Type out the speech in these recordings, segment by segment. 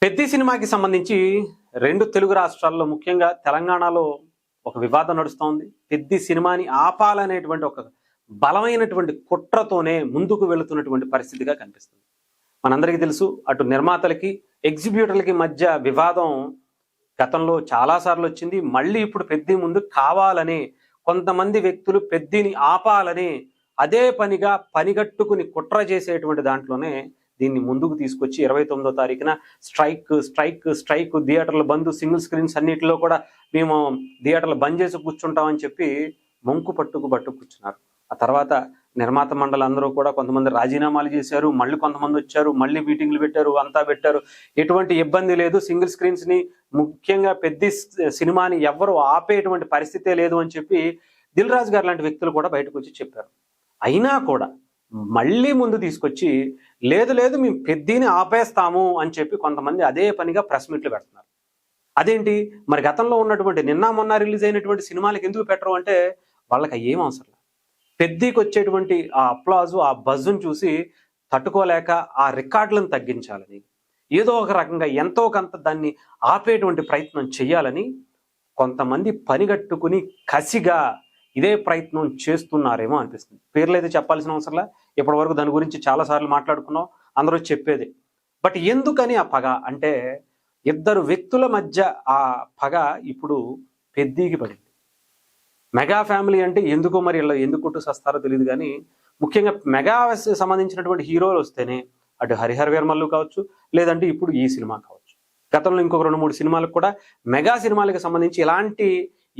పెద్ది సినిమాకి సంబంధించి రెండు తెలుగు రాష్ట్రాల్లో ముఖ్యంగా తెలంగాణలో ఒక వివాదం నడుస్తోంది. పెద్ది సినిమాని ఆపాలనేటువంటి ఒక బలమైనటువంటి కుట్రతోనే ముందుకు వెళుతున్నటువంటి పరిస్థితిగా కనిపిస్తుంది. మనందరికీ తెలుసు, అటు నిర్మాతలకి ఎగ్జిబ్యూటర్లకి మధ్య వివాదం గతంలో చాలాసార్లు వచ్చింది. మళ్ళీ ఇప్పుడు పెద్ది ముందు కావాలని కొంతమంది వ్యక్తులు పెద్దిని ఆపాలని అదే పనిగా పనిగట్టుకుని కుట్ర చేసేటువంటి దాంట్లోనే దీన్ని ముందుకు తీసుకొచ్చి 29వ తారీఖున స్ట్రైక్ థియేటర్లు బంద్, సింగిల్ స్క్రీన్స్ అన్నిటిలో కూడా మేము థియేటర్లు బంద్ చేసి కూర్చుంటామని చెప్పి మొంకు పట్టు కూర్చున్నారు. ఆ తర్వాత నిర్మాత మండలి అందరూ కూడా కొంతమంది రాజీనామాలు చేశారు, మళ్ళీ కొంతమంది వచ్చారు, మళ్ళీ మీటింగ్లు పెట్టారు, అంతా పెట్టారు. ఎటువంటి ఇబ్బంది లేదు, సింగిల్ స్క్రీన్స్ ని ముఖ్యంగా పెద్ద సినిమాని ఎవ్వరు ఆపేటువంటి పరిస్థితే లేదు అని చెప్పి దిల్ రాజు గారు లాంటి వ్యక్తులు కూడా బయటకు వచ్చి చెప్పారు. అయినా కూడా మళ్ళీ ముందు తీసుకొచ్చి లేదు మేము పెద్దిని ఆపేస్తాము అని చెప్పి కొంతమంది అదే పనిగా ప్రెస్ మీట్లు పెడుతున్నారు. అదేంటి మరి, గతంలో ఉన్నటువంటి నిన్న మొన్న రిలీజ్ అయినటువంటి సినిమాలకు ఎందుకు పెట్టరు అంటే వాళ్ళకి ఏం అవసరం. పెద్దికి వచ్చేటువంటి ఆ అప్లాజు, ఆ బజ్జును చూసి తట్టుకోలేక ఆ రికార్డులను తగ్గించాలని, ఏదో ఒక రకంగా ఎంతో కొంత దాన్ని ఆపేటువంటి ప్రయత్నం చేయాలని కొంతమంది పనిగట్టుకుని కసిగా ఇదే ప్రయత్నం చేస్తున్నారేమో అనిపిస్తుంది. పేర్లు అయితే చెప్పాల్సిన అవసరంలా, ఇప్పటి వరకు దాని గురించి చాలాసార్లు మాట్లాడుకున్నాం, అందరూ చెప్పేది. బట్ ఎందుకని ఆ పగ అంటే, ఇద్దరు వ్యక్తుల మధ్య ఆ పగ ఇప్పుడు పెద్దికి పడింది. మెగా ఫ్యామిలీ అంటే ఎందుకో మరి ఇలా ఎందుకు కొట్టు సస్తారో తెలియదు, కానీ ముఖ్యంగా మెగా సంబంధించినటువంటి హీరోలు వస్తేనే అటు హరిహర వీరమల్లు కావచ్చు, లేదంటే ఇప్పుడు ఈ సినిమా కావచ్చు, గతంలో ఇంకొక 2-3 సినిమాలకు కూడా మెగా సినిమాలకు సంబంధించి ఇలాంటి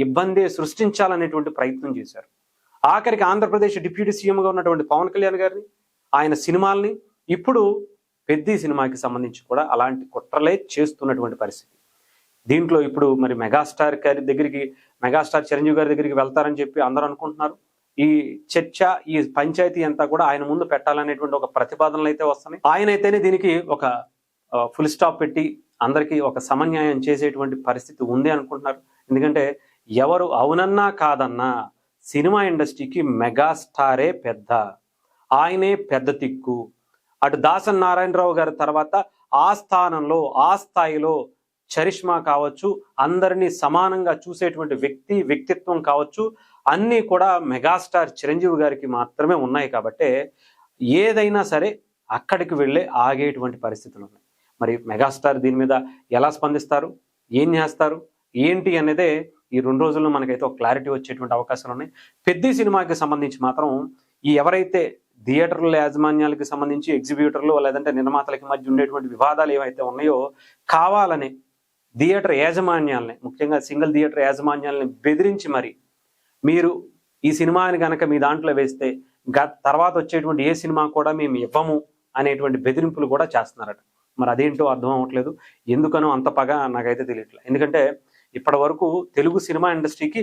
ఇబ్బంది సృష్టించాలనేటువంటి ప్రయత్నం చేశారు. ఆఖరికి ఆంధ్రప్రదేశ్ డిప్యూటీ సీఎంగా ఉన్నటువంటి పవన్ కళ్యాణ్ గారిని, ఆయన సినిమాల్ని ఇప్పుడు పెద్ది సినిమాకి సంబంధించి కూడా అలాంటి కుట్రలే చేస్తున్నటువంటి పరిస్థితి. దీంట్లో ఇప్పుడు మరి మెగాస్టార్ గారి దగ్గరికి, మెగాస్టార్ చిరంజీవి గారి దగ్గరికి వెళ్తారని చెప్పి అందరూ అనుకుంటున్నారు. ఈ చర్చ, ఈ పంచాయతీ అంతా కూడా ఆయన ముందు పెట్టాలనేటువంటి ఒక ప్రతిపాదనలు అయితే వస్తున్నాయి. ఆయన అయితేనే దీనికి ఒక ఫుల్ స్టాప్ పెట్టి అందరికీ ఒక సమన్యాయం చేసేటువంటి పరిస్థితి ఉంది అనుకుంటున్నారు. ఎందుకంటే ఎవరు అవునన్నా కాదన్నా సినిమా ఇండస్ట్రీకి మెగాస్టారే పెద్ద, ఆయనే పెద్ద దిక్కు. అటు దాసన్ నారాయణరావు గారి తర్వాత ఆ స్థానంలో, ఆ స్థాయిలో చరిష్మా కావచ్చు, అందరినీ సమానంగా చూసేటువంటి వ్యక్తిత్వం కావచ్చు, అన్నీ కూడా మెగాస్టార్ చిరంజీవి గారికి మాత్రమే ఉన్నాయి. కాబట్టి ఏదైనా సరే అక్కడికి వెళ్ళే ఆగేటువంటి పరిస్థితులు ఉన్నాయి. మరి మెగాస్టార్ దీని మీద ఎలా స్పందిస్తారు, ఏం చేస్తారు, ఏంటి అనేదే ఈ 2 రోజుల్లో మనకైతే ఒక క్లారిటీ వచ్చేటువంటి అవకాశాలు ఉన్నాయి. పెద్ద సినిమాకి సంబంధించి మాత్రం ఈ ఎవరైతే థియేటర్ల యాజమాన్యాలకి సంబంధించి ఎగ్జిబ్యూటర్లు లేదంటే నిర్మాతలకి మధ్య ఉండేటువంటి వివాదాలు ఏవైతే ఉన్నాయో కావాలనే థియేటర్ యాజమాన్యాలని, ముఖ్యంగా సింగిల్ థియేటర్ యాజమాన్యాలని బెదిరించి మరి మీరు ఈ సినిమాని కనుక మీ దాంట్లో వేస్తే తర్వాత వచ్చేటువంటి ఏ సినిమా కూడా మేము ఇవ్వము అనేటువంటి బెదిరింపులు కూడా చేస్తున్నారట. మరి అదేంటో అర్థం అవ్వట్లేదు, ఎందుకనో అంత పగ నాకైతే తెలియట్లేదు. ఎందుకంటే ఇప్పటి వరకు తెలుగు సినిమా ఇండస్ట్రీకి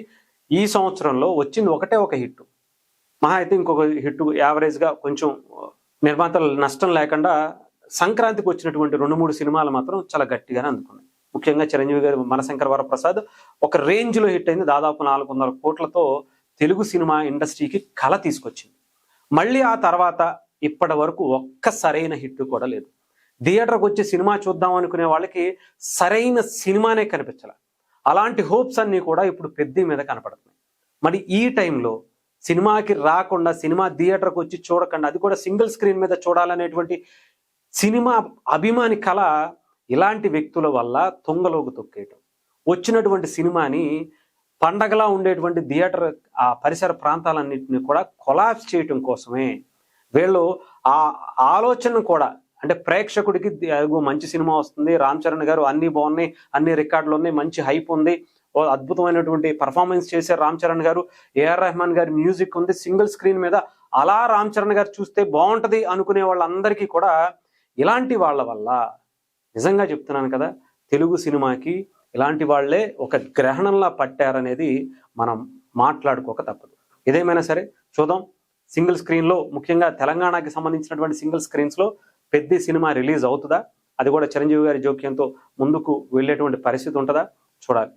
ఈ సంవత్సరంలో వచ్చింది ఒకటే ఒక హిట్, మహా అయితే ఇంకొక హిట్ యావరేజ్గా కొంచెం నిర్మాతలు నష్టం లేకుండా సంక్రాంతికి వచ్చినటువంటి 2-3 సినిమాలు మాత్రం చాలా గట్టిగానే అందుకున్నాయి. ముఖ్యంగా చిరంజీవి గారి మనశంకర వరప్రసాద్ ఒక రేంజ్లో హిట్ అయింది, దాదాపు 400 కోట్లతో తెలుగు సినిమా ఇండస్ట్రీకి కళ తీసుకొచ్చింది. మళ్ళీ ఆ తర్వాత ఇప్పటి వరకు ఒక్క సరైన హిట్ కూడా లేదు. థియేటర్కి వచ్చి సినిమా చూద్దాం అనుకునే వాళ్ళకి సరైన సినిమానే కనిపించాల. అలాంటి హోప్స్ అన్నీ కూడా ఇప్పుడు పెద్ద మీద కనపడుతున్నాయి. మరి ఈ టైంలో సినిమాకి రాకుండా, సినిమా థియేటర్కి వచ్చి చూడకుండా, అది కూడా సింగిల్ స్క్రీన్ మీద చూడాలనేటువంటి సినిమా అభిమాని కళ ఇలాంటి వ్యక్తుల వల్ల తొంగలోకి తొక్కేయటం, వచ్చినటువంటి సినిమాని పండగలా ఉండేటువంటి థియేటర్ ఆ పరిసర ప్రాంతాలన్నింటినీ కూడా కొలాప్స్ చేయటం కోసమే వీళ్ళు ఆ ఆలోచన కూడా, అంటే ప్రేక్షకుడికి మంచి సినిమా వస్తుంది, రామ్ చరణ్ గారు అన్నీ బాగున్నాయి, అన్ని రికార్డులు ఉన్నాయి, మంచి హైప్ ఉంది, అద్భుతమైనటువంటి పర్ఫార్మెన్స్ చేశారు రామ్ చరణ్ గారు, ఏఆర్ రెహమాన్ గారి మ్యూజిక్ ఉంది సింగిల్ స్క్రీన్ మీద, అలా రామ్ చరణ్ గారు చూస్తే బాగుంటది అనుకునే వాళ్ళందరికీ కూడా ఇలాంటి వాళ్ళ వల్ల, నిజంగా చెప్తున్నాను కదా, తెలుగు సినిమాకి ఇలాంటి వాళ్లే ఒక గ్రహణంలా పట్టారనేది మనం మాట్లాడుకోక తప్పదు. ఏదేమైనా సరే చూద్దాం, సింగిల్ స్క్రీన్లో ముఖ్యంగా తెలంగాణకి సంబంధించినటువంటి సింగిల్ స్క్రీన్స్లో పెద్ద సినిమా రిలీజ్ అవుతుందా, అది కూడా చిరంజీవి గారి జోక్యంతో ముందుకు వెళ్ళేటువంటి పరిస్థితి ఉంటుందా చూడాలి.